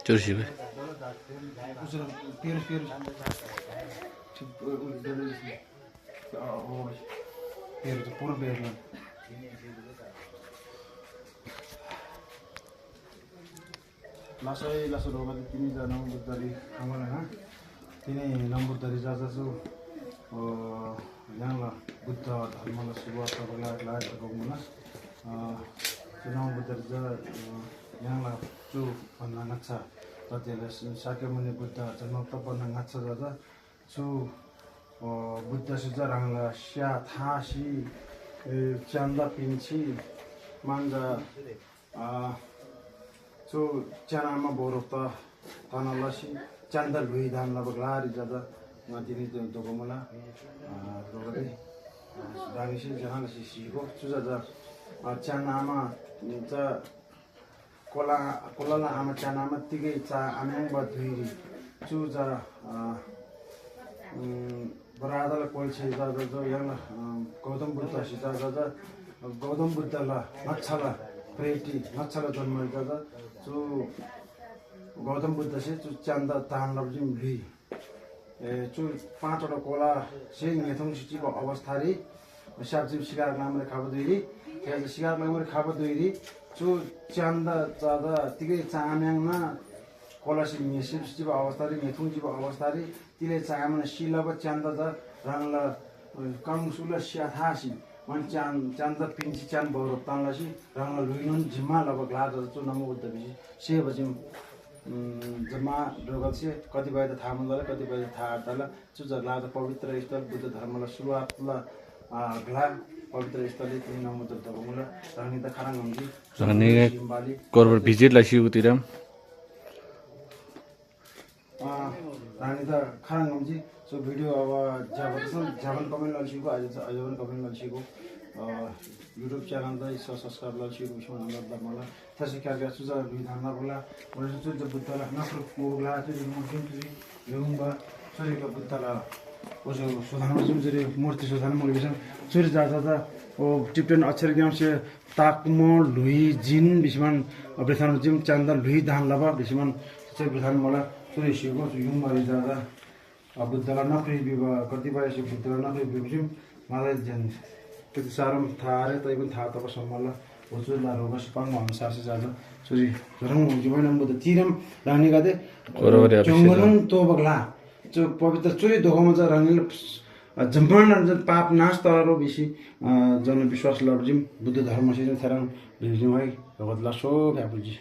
Churchill. Lasai lasu roba tini jana dari amala ha tini number dari jaza su yang la buddha dharma la suruat bala la gomuna number dari jaza yang la chu panna ngacha tatela sakya muni buddha janma tapana ngacha jaza chu buddha sujarang la sya thasi chanda pinchi manga so chanama borota tanalashi chanda lui dan la baglari jada matini to gomala rogade dagishi jahan si go sujaja chanama ta kola la ama chanama tige cha ameng ba dhuiri chuja baradala kolche jada jo yang Gautam Buddha si jada Gautam Buddha la machala preti machala janma jada जो गौतम बुद्ध से जो चंदा तान लब्जिम भी जो पांचवटा Cola से नेथुङ सिटीको अवस्था रे साबजिब शिकार नामले खाबो दुइरी त्यहाँ शिकार नामले खाबो दुइरी जो चंदा ज्यादा तिकै चाम्याङमा कोला से नेसिब सिटीको अवस्था रे नेथुङ जीको अवस्था रे तिले चामन शिलाब चंदा ज रंगला कमसुला स्याथासी मन चंदा पिन्ची चान बरो तानलासी रंगला लुइनन जिम्मा लब ग्लाद जो नमो बुद्ध बिसी से बजिम जम्मा ढोगल से कतिपय त थाहा मनला कतिपय त थाहा तल चुजर लाद पवित्र स्थल बुद्ध धर्मला सुरुवात ला ग्ला पवित्र स्थल तिनी नमो बुद्ध धर्मला रंगी त खराङ हमजी रंगी कोरबर भिजिट ला सिउतिरम रानी त खराङ हमजी सो भिडियो अब जावन कमेन्ट लाल्छिको आजवन कमेन्ट लाल्छिको युट्युब च्यानल दा सब्स्क्राइब लाल्छिको बिसमा नम्बर मला त्यसै कार्य सुजा विधान नबला वरसु जुन बुद्धला नफ्र मोगला चाहिँ मुखिन चाहिँ युङबा सरिको बुद्धला ओजो सुधानमा जुन चाहिँ मूर्ति सुधान मोगिसन सुरि जाजा ओ टिप्टन अक्षर ग्याम से ताकमो लुई जिन बिसमान ब्रेथान जिम चन्दा लुई धान लबा बिसमान चाहिँ ब्रेथान मला सुरि सिगो युङबा जाजा बुद्धला नखरी विवाह कतिपय से बुद्धला नखरी विवाह मलाई जन त्यति साह्रो थाहा रे तै पनि थाहा तपाईँसम्मलाई होचुला रोगा सुपाङ अनुसार से जाजा सुरी रङ जीवन बुद्ध तिरम रानी गादे जंगलन तो बगला जो पवित्र चुरी दोगमा ज रंगिल जम्पन जन पाप नाश तरो बिसी जन विश्वास लब्जिम बुद्ध धर्म से थरङ रिजिम है भगत ला सो भ्यापुजी